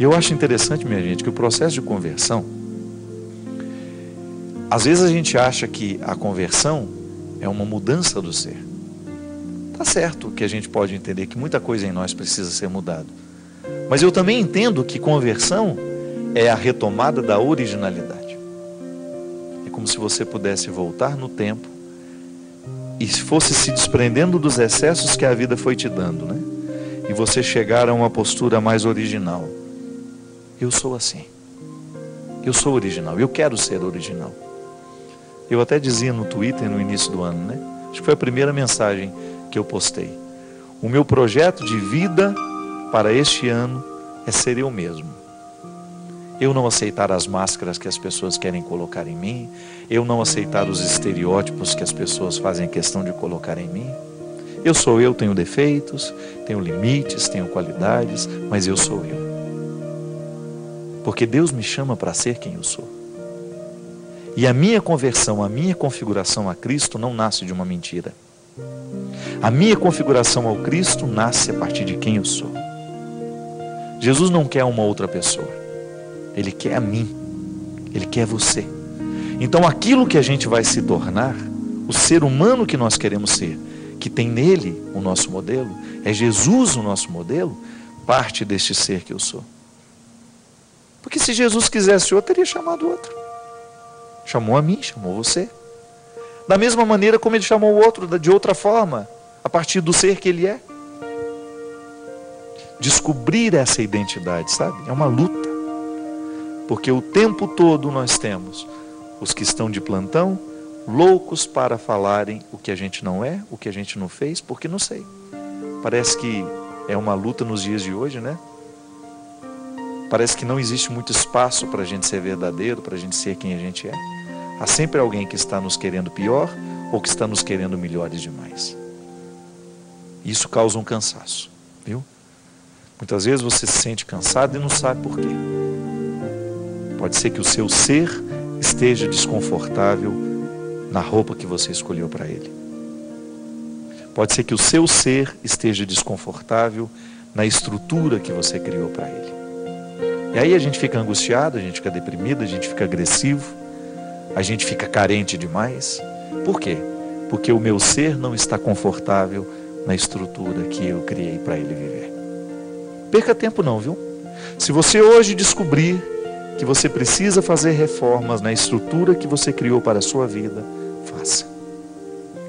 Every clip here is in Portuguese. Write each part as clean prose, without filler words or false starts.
E eu acho interessante, minha gente, que o processo de conversão, às vezes a gente acha que a conversão é uma mudança do ser. Tá certo que a gente pode entender que muita coisa em nós precisa ser mudada. Mas eu também entendo que conversão é a retomada da originalidade. É como se você pudesse voltar no tempo e fosse se desprendendo dos excessos que a vida foi te dando, né? E você chegar a uma postura mais original. Eu sou assim. Eu sou original. Eu quero ser original. Eu até dizia no Twitter no início do ano, né? Acho que foi a primeira mensagem que eu postei. O meu projeto de vida para este ano é ser eu mesmo. Eu não aceitar as máscaras que as pessoas querem colocar em mim. Eu não aceitar os estereótipos que as pessoas fazem questão de colocar em mim. Eu sou eu, tenho defeitos, tenho limites, tenho qualidades, mas eu sou eu. Porque Deus me chama para ser quem eu sou. E a minha conversão, a minha configuração a Cristo não nasce de uma mentira. A minha configuração ao Cristo nasce a partir de quem eu sou. Jesus não quer uma outra pessoa. Ele quer a mim. Ele quer você. Então aquilo que a gente vai se tornar, o ser humano que nós queremos ser, que tem nele o nosso modelo, é Jesus o nosso modelo, parte deste ser que eu sou. Porque se Jesus quisesse outro, teria chamado outro. Chamou a mim, chamou você. Da mesma maneira como ele chamou o outro, de outra forma, a partir do ser que ele é. Descobrir essa identidade, sabe? É uma luta. Porque o tempo todo nós temos os que estão de plantão, loucos para falarem o que a gente não é, o que a gente não fez, porque não sei. Parece que é uma luta nos dias de hoje, né? Parece que não existe muito espaço para a gente ser verdadeiro, para a gente ser quem a gente é. Há sempre alguém que está nos querendo pior ou que está nos querendo melhores demais. Isso causa um cansaço, viu? Muitas vezes você se sente cansado e não sabe por quê. Pode ser que o seu ser esteja desconfortável na roupa que você escolheu para ele. Pode ser que o seu ser esteja desconfortável na estrutura que você criou para ele. E aí a gente fica angustiado, a gente fica deprimido, a gente fica agressivo, a gente fica carente demais. Por quê? Porque o meu ser não está confortável na estrutura que eu criei para ele viver. Perca tempo não, viu? Se você hoje descobrir que você precisa fazer reformas na estrutura que você criou para a sua vida, faça.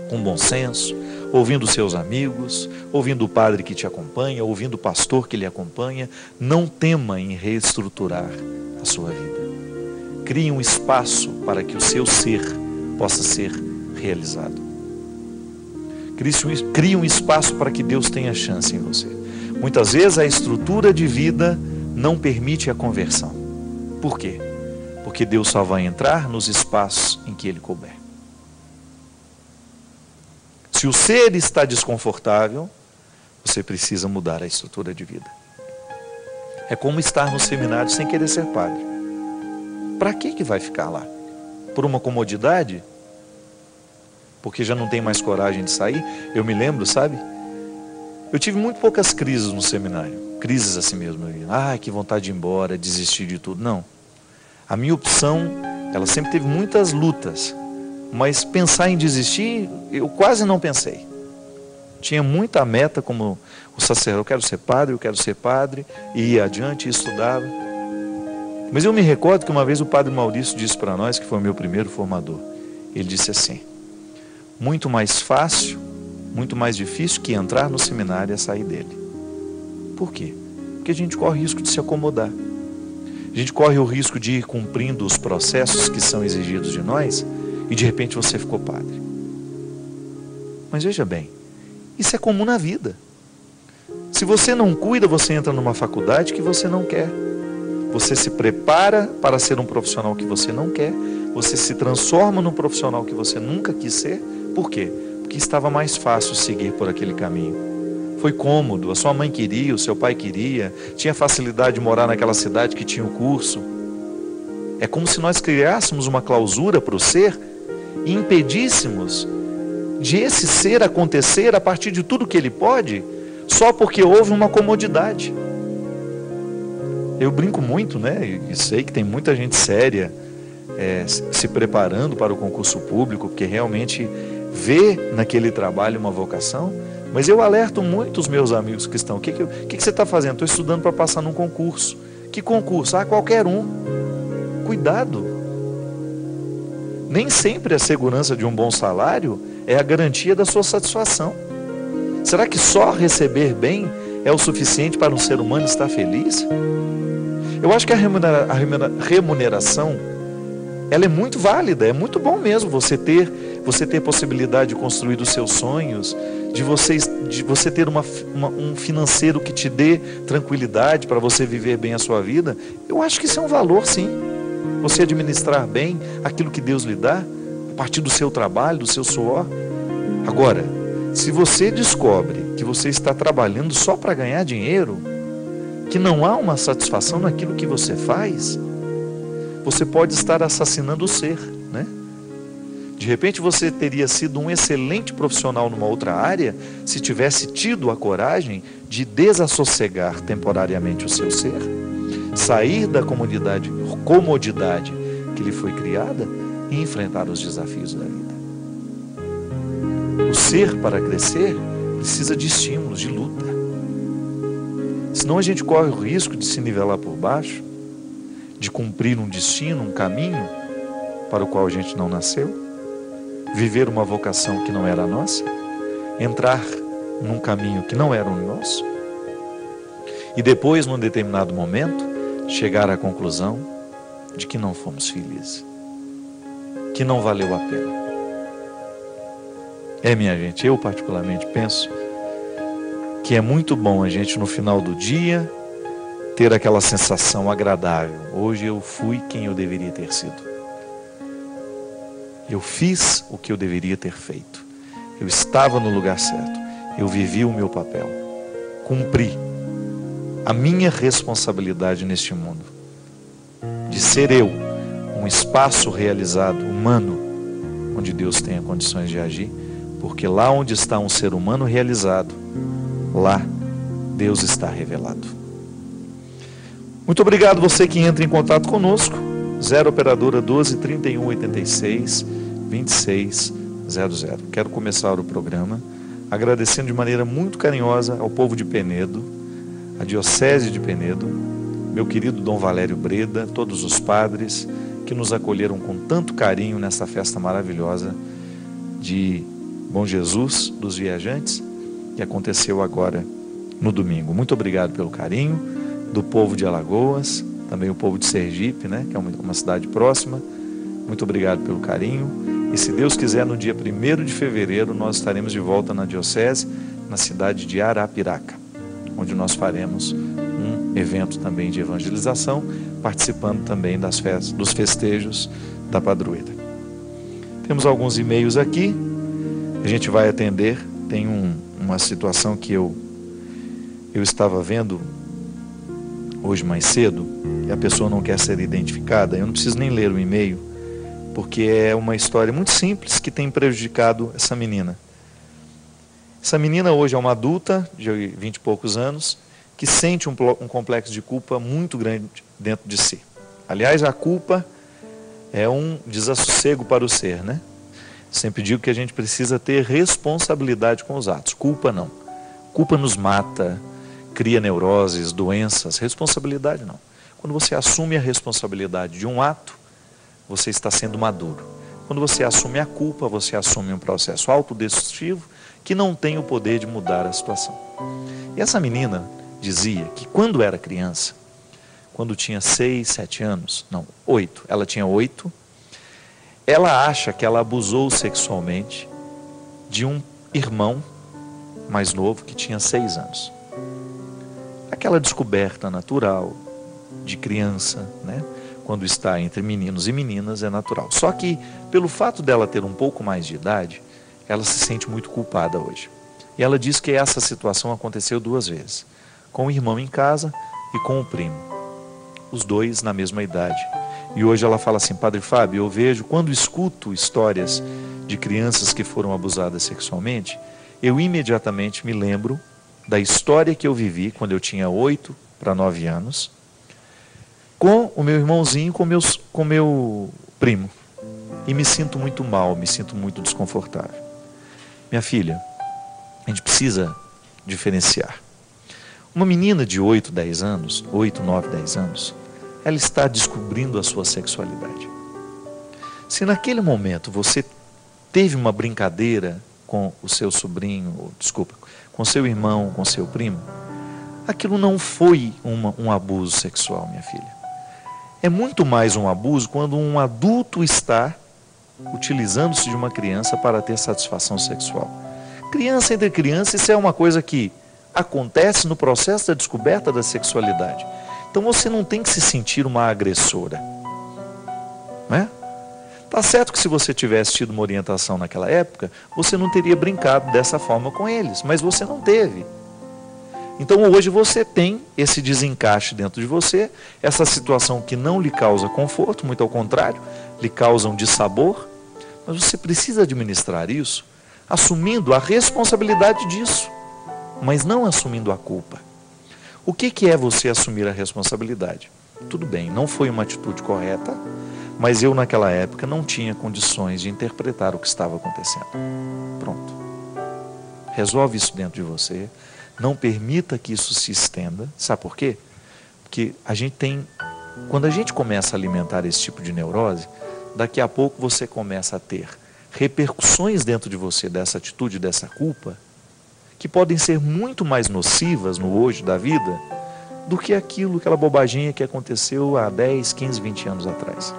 Com bom senso, ouvindo seus amigos, ouvindo o padre que te acompanha, ouvindo o pastor que lhe acompanha. Não tema em reestruturar a sua vida. Crie um espaço para que o seu ser possa ser realizado. Crie um espaço para que Deus tenha chance em você. Muitas vezes a estrutura de vida não permite a conversão. Por quê? Porque Deus só vai entrar nos espaços em que Ele couber. Se o ser está desconfortável, você precisa mudar a estrutura de vida. É como estar no seminário sem querer ser padre. Para que vai ficar lá? Por uma comodidade? Porque já não tem mais coragem de sair? Eu me lembro, sabe? Eu tive muito poucas crises no seminário. Crises assim mesmo. Que vontade de ir embora, desistir de tudo. Não. A minha opção, ela sempre teve muitas lutas. Mas pensar em desistir, eu quase não pensei. Tinha muita meta como o sacerdote. Eu quero ser padre. E ia adiante e estudava. Mas eu me recordo que uma vez o padre Maurício disse para nós, que foi o meu primeiro formador. Ele disse assim: muito mais fácil, muito mais difícil que entrar no seminário é sair dele. Por quê? Porque a gente corre o risco de se acomodar. A gente corre o risco de ir cumprindo os processos que são exigidos de nós e de repente você ficou padre. Mas veja bem, isso é comum na vida. Se você não cuida, você entra numa faculdade que você não quer. Você se prepara para ser um profissional que você não quer. Você se transforma num profissional que você nunca quis ser. Por quê? Porque estava mais fácil seguir por aquele caminho. Foi cômodo, a sua mãe queria, o seu pai queria, tinha facilidade de morar naquela cidade que tinha o curso. É como se nós criássemos uma clausura para o ser e impedíssemos de esse ser acontecer a partir de tudo que ele pode, só porque houve uma comodidade. Eu brinco muito, né? E sei que tem muita gente séria se preparando para o concurso público, porque realmente vê naquele trabalho uma vocação. Mas eu alerto muito os meus amigos que estão. O que você está fazendo? Estou estudando para passar num concurso. Que concurso? Qualquer um. Cuidado. Nem sempre a segurança de um bom salário é a garantia da sua satisfação. Será que só receber bem é o suficiente para um ser humano estar feliz? Eu acho que a remuneração ela é muito válida, é muito bom mesmo você ter possibilidade de construir os seus sonhos, de você ter um financeiro que te dê tranquilidade para você viver bem a sua vida. Eu acho que isso é um valor, sim. Você administrar bem aquilo que Deus lhe dá, a partir do seu trabalho, do seu suor. Agora, se você descobre que você está trabalhando só para ganhar dinheiro, que não há uma satisfação naquilo que você faz, você pode estar assassinando o ser, né? De repente você teria sido um excelente profissional numa outra área se tivesse tido a coragem de desassossegar temporariamente o seu ser, sair da comodidade que lhe foi criada e enfrentar os desafios da vida. O ser, para crescer, precisa de estímulos, de luta. Senão a gente corre o risco de se nivelar por baixo, de cumprir um destino, um caminho para o qual a gente não nasceu, viver uma vocação que não era a nossa, entrar num caminho que não era o nosso, e depois, num determinado momento, chegar à conclusão de que não fomos felizes, que não valeu a pena. Minha gente, eu particularmente penso que é muito bom a gente no final do dia ter aquela sensação agradável. Hoje eu fui quem eu deveria ter sido. Eu fiz o que eu deveria ter feito. Eu estava no lugar certo. Eu vivi o meu papel. Cumpri a minha responsabilidade neste mundo. De ser eu um espaço realizado, humano, onde Deus tenha condições de agir. Porque lá onde está um ser humano realizado, lá Deus está revelado. Muito obrigado você que entra em contato conosco. 0 operadora 12 31 86 26 00. Quero começar o programa agradecendo de maneira muito carinhosa ao povo de Penedo, a Diocese de Penedo, meu querido Dom Valério Breda, todos os padres que nos acolheram com tanto carinho nessa festa maravilhosa de Bom Jesus dos Viajantes, que aconteceu agora no domingo. Muito obrigado pelo carinho do povo de Alagoas, também o povo de Sergipe, né, que é uma cidade próxima. Muito obrigado pelo carinho. E se Deus quiser, no dia 1º de fevereiro, nós estaremos de volta na Diocese, na cidade de Arapiraca, onde nós faremos um evento também de evangelização, participando também dos festejos da padroeira. Temos alguns e-mails aqui. A gente vai atender. Tem uma situação que eu estava vendo hoje mais cedo, e a pessoa não quer ser identificada. Eu não preciso nem ler o e-mail, porque é uma história muito simples que tem prejudicado essa menina. Essa menina hoje é uma adulta de 20 e poucos anos, que sente um complexo de culpa muito grande dentro de si. Aliás, a culpa é um desassossego para o ser, né? Sempre digo que a gente precisa ter responsabilidade com os atos. Culpa não. Culpa nos mata, cria neuroses, doenças. Responsabilidade não. Quando você assume a responsabilidade de um ato, você está sendo maduro. Quando você assume a culpa, você assume um processo autodestrutivo que não tem o poder de mudar a situação. E essa menina dizia que quando era criança, quando tinha 6, 7 anos, não, 8, ela tinha 8, ela acha que ela abusou sexualmente de um irmão mais novo que tinha 6 anos. Aquela descoberta natural de criança, né? Quando está entre meninos e meninas, é natural. Só que, pelo fato dela ter um pouco mais de idade, ela se sente muito culpada hoje. E ela diz que essa situação aconteceu 2 vezes. Com o irmão em casa e com o primo. Os dois na mesma idade. E hoje ela fala assim: Padre Fábio, eu vejo, quando escuto histórias de crianças que foram abusadas sexualmente, eu imediatamente me lembro da história que eu vivi quando eu tinha 8 para 9 anos, com o meu irmãozinho, com meu primo. E me sinto muito mal, me sinto muito desconfortável. Minha filha, a gente precisa diferenciar. Uma menina de 8, 10 anos, 8, 9, 10 anos, ela está descobrindo a sua sexualidade. Se naquele momento você teve uma brincadeira com o seu sobrinho, com seu irmão, com seu primo, aquilo não foi um abuso sexual, minha filha. É muito mais um abuso quando um adulto está utilizando-se de uma criança para ter satisfação sexual. Criança entre criança, isso é uma coisa que acontece no processo da descoberta da sexualidade. Então você não tem que se sentir uma agressora. Não é? Tá certo que se você tivesse tido uma orientação naquela época, você não teria brincado dessa forma com eles, mas você não teve. Então hoje você tem esse desencaixe dentro de você, essa situação que não lhe causa conforto, muito ao contrário, lhe causa um dissabor, mas você precisa administrar isso, assumindo a responsabilidade disso, mas não assumindo a culpa. O que é você assumir a responsabilidade? Tudo bem, não foi uma atitude correta, mas eu naquela época não tinha condições de interpretar o que estava acontecendo. Pronto. Resolve isso dentro de você. Não permita que isso se estenda. Sabe por quê? Porque quando a gente começa a alimentar esse tipo de neurose, daqui a pouco você começa a ter repercussões dentro de você dessa atitude, dessa culpa, que podem ser muito mais nocivas no hoje da vida do que aquela bobaginha que aconteceu há 10, 15, 20 anos atrás.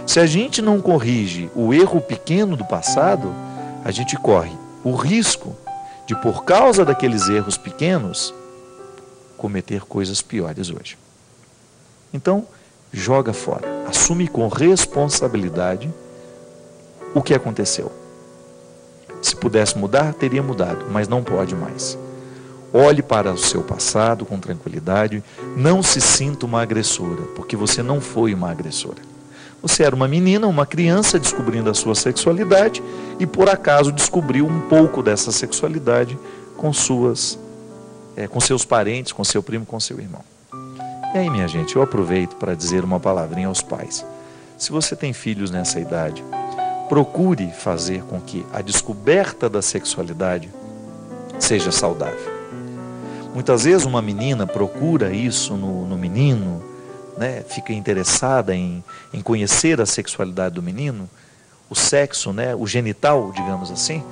Se a gente não corrige o erro pequeno do passado, a gente corre o risco de, por causa daqueles erros pequenos, cometer coisas piores hoje. Então, joga fora. Assume com responsabilidade o que aconteceu. Se pudesse mudar, teria mudado, mas não pode mais. Olhe para o seu passado com tranquilidade. Não se sinta uma agressora, porque você não foi uma agressora. Você era uma menina, uma criança descobrindo a sua sexualidade e por acaso descobriu um pouco dessa sexualidade com seus parentes, com seu primo, com seu irmão. E aí, minha gente, eu aproveito para dizer uma palavrinha aos pais. Se você tem filhos nessa idade, procure fazer com que a descoberta da sexualidade seja saudável. Muitas vezes uma menina procura isso no menino, né? Fica interessada em conhecer a sexualidade do menino, o sexo, né? O genital, digamos assim,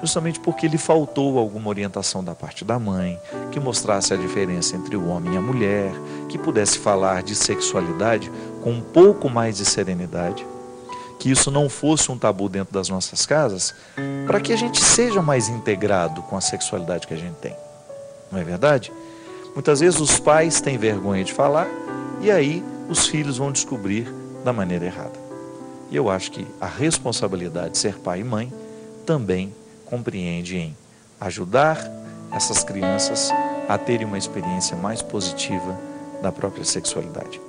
justamente porque lhe faltou alguma orientação da parte da mãe, que mostrasse a diferença entre o homem e a mulher, que pudesse falar de sexualidade com um pouco mais de serenidade, que isso não fosse um tabu dentro das nossas casas, para que a gente seja mais integrado com a sexualidade que a gente tem. Não é verdade? Muitas vezes os pais têm vergonha de falar e aí os filhos vão descobrir da maneira errada. E eu acho que a responsabilidade de ser pai e mãe também compreende em ajudar essas crianças a terem uma experiência mais positiva da própria sexualidade.